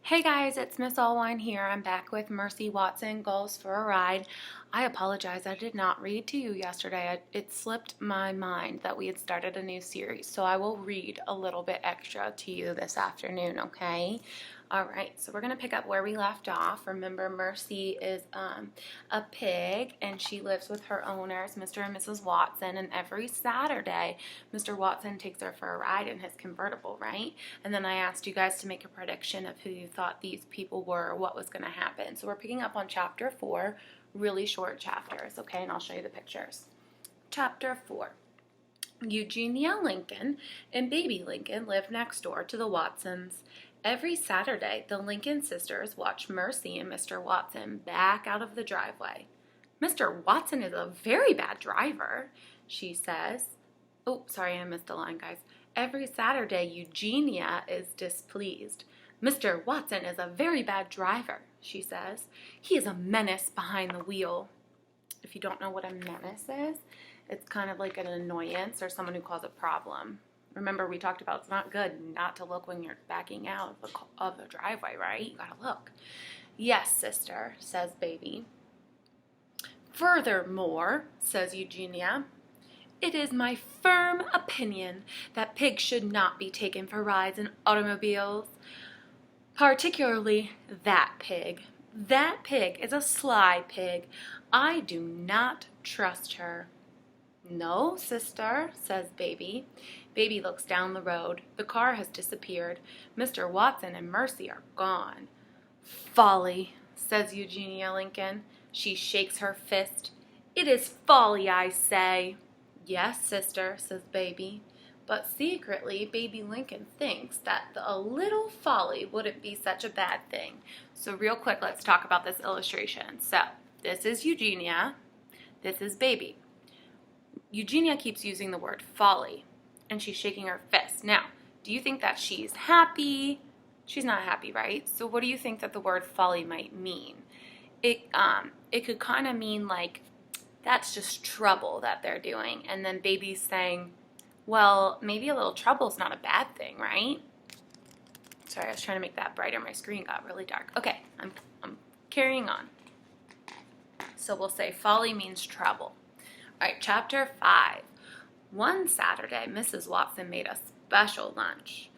Hey guys, it's Miss Allwine here. I'm back with Mercy Watson Goes for a Ride. I apologize, I did not read to you yesterday. It slipped my mind that we had started a new series, so I will read a little bit extra to you this afternoon, okay? All right, so we're going to pick up where we left off. Remember, Mercy is a pig, and she lives with her owners, Mr. and Mrs. Watson, and every Saturday, Mr. Watson takes her for a ride in his convertible, right? And then I asked you guys to make a prediction of who you thought these people were or what was going to happen. So we're picking up on Chapter 4, really short chapters, okay? And I'll show you the pictures. Chapter 4. Eugenia Lincoln and baby Lincoln live next door to the Watsons. Every Saturday, the Lincoln sisters watch Mercy and Mr. Watson back out of the driveway. "Mr. Watson is a very bad driver," she says. Oh, sorry, I missed a line, guys. Every Saturday, Eugenia is displeased. "Mr. Watson is a very bad driver," she says. "He is a menace behind the wheel." If you don't know what a menace is, it's kind of like an annoyance or someone who causes a problem. Remember, we talked about it's not good not to look when you're backing out of the driveway, right? You gotta look. "Yes, sister," says baby. "Furthermore," says Eugenia, "it is my firm opinion that pigs should not be taken for rides in automobiles. Particularly that pig. That pig is a sly pig. I do not trust her." "No, sister," says baby. Baby looks down the road. The car has disappeared. Mr. Watson and Mercy are gone. "Folly," says Eugenia Lincoln. She shakes her fist. "It is folly, I say." "Yes, sister," says baby. But secretly, baby Lincoln thinks that a little folly wouldn't be such a bad thing. So real quick, let's talk about this illustration. So this is Eugenia. This is baby. Eugenia keeps using the word folly, and she's shaking her fist. Now, do you think that she's happy? She's not happy, right? So what do you think that the word folly might mean? It could kind of mean like, that's just trouble that they're doing. And then baby's saying, well, maybe a little trouble's not a bad thing, right? Sorry, I was trying to make that brighter. My screen got really dark. Okay, I'm carrying on. So we'll say folly means trouble. All right, Chapter 5. One Saturday, Mrs. Watson made a special lunch.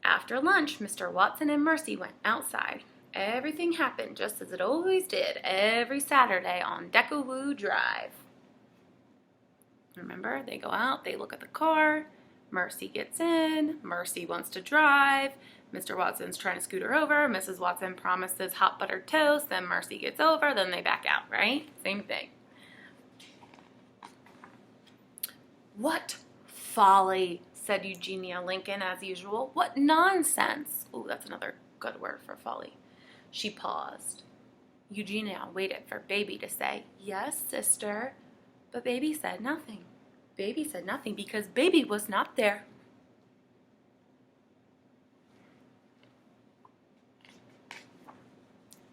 After lunch, Mr. Watson and Mercy went outside. Everything happened just as it always did every Saturday on Deckawoo Drive. Remember, they go out, they look at the car, Mercy gets in, Mercy wants to drive, Mr. Watson's trying to scoot her over, Mrs. Watson promises hot buttered toast, then Mercy gets over, then they back out, right? Same thing. "What folly," said Eugenia Lincoln as usual. "What nonsense." Ooh, that's another good word for folly. She paused. Eugenia waited for baby to say, "Yes, sister," but baby said nothing. Baby said nothing because baby was not there.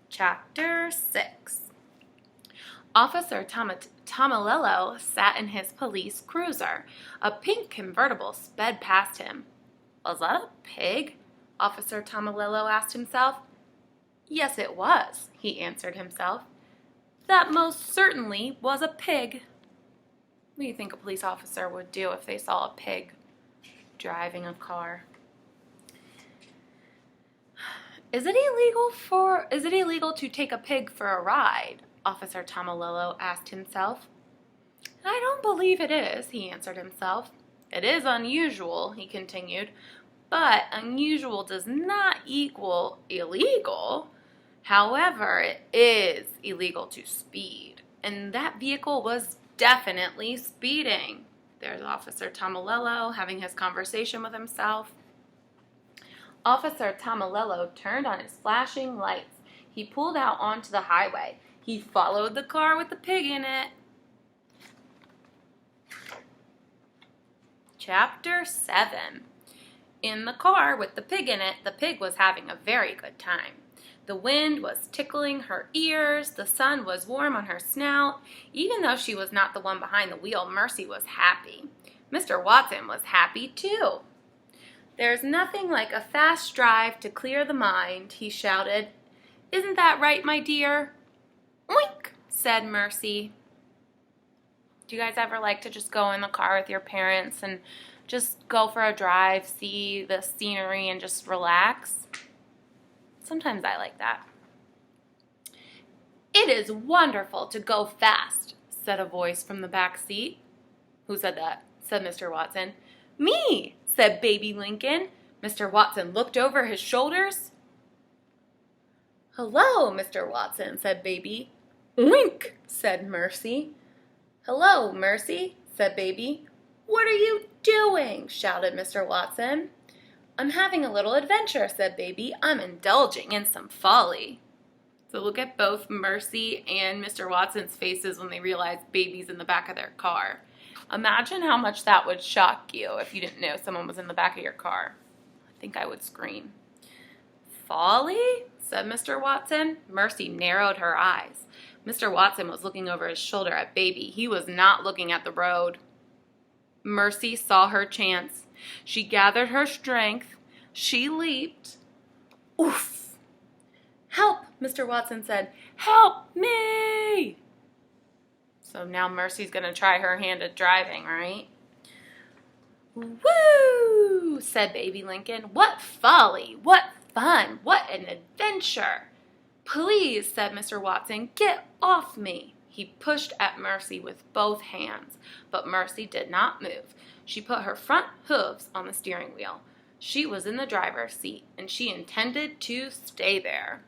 Chapter 6. Officer Tomilello sat in his police cruiser. A pink convertible sped past him. "Was that a pig?" Officer Tomilello asked himself. "Yes, it was," he answered himself. "That most certainly was a pig." What do you think a police officer would do if they saw a pig driving a car? Is it illegal to take a pig for a ride?" Officer Tomilello asked himself. "I don't believe it is," he answered himself. "It is unusual," he continued, "but unusual does not equal illegal. However, it is illegal to speed, and that vehicle was definitely speeding." There's Officer Tomilello having his conversation with himself. Officer Tomilello turned on his flashing lights. He pulled out onto the highway. He followed the car with the pig in it. Chapter 7. In the car with the pig in it, the pig was having a very good time. The wind was tickling her ears, the sun was warm on her snout. Even though she was not the one behind the wheel, Mercy was happy. Mr. Watson was happy too. There's nothing like a fast drive to clear the mind, he shouted. Isn't that right, my dear? Oink, said Mercy. Do you guys ever like to just go in the car with your parents and just go for a drive, see the scenery, and just relax? Sometimes I like that. It is wonderful to go fast, said a voice from the back seat. Who said that? Said Mr. Watson. Me, said Baby Lincoln. Mr. Watson looked over his shoulders. Hello, Mr. Watson, said Baby. Wink, said Mercy. Hello, Mercy, said Baby. What are you doing? Shouted Mr. Watson. I'm having a little adventure, said Baby. I'm indulging in some folly. So look at both Mercy and Mr. Watson's faces when they realize Baby's in the back of their car. Imagine how much that would shock you if you didn't know someone was in the back of your car. I think I would scream. Folly? Said Mr. Watson. Mercy narrowed her eyes. Mr. Watson was looking over his shoulder at Baby. He was not looking at the road. Mercy saw her chance. She gathered her strength. She leaped. Oof! Help, Mr. Watson said. Help me! So now Mercy's going to try her hand at driving, right? Woo! Said Baby Lincoln. What folly! What fun! What an adventure! Please, said Mr. Watson, get off me. He pushed at Mercy with both hands, but Mercy did not move. She put her front hooves on the steering wheel. She was in the driver's seat, and she intended to stay there.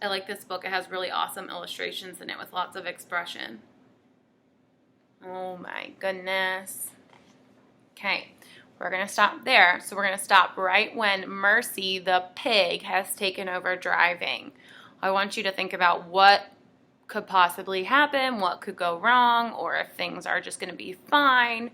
I like this book. It has really awesome illustrations in it with lots of expression. Oh my goodness. Okay, we're going to stop there. So we're going to stop right when Mercy, the pig, has taken over driving. I want you to think about what could possibly happen, what could go wrong, or if things are just going to be fine.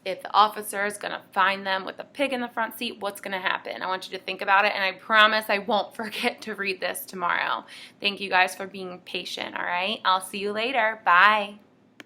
If the officer is going to find them with a pig in the front seat, what's going to happen? I want you to think about it, and I promise I won't forget to read this tomorrow. Thank you guys for being patient, all right? I'll see you later. Bye.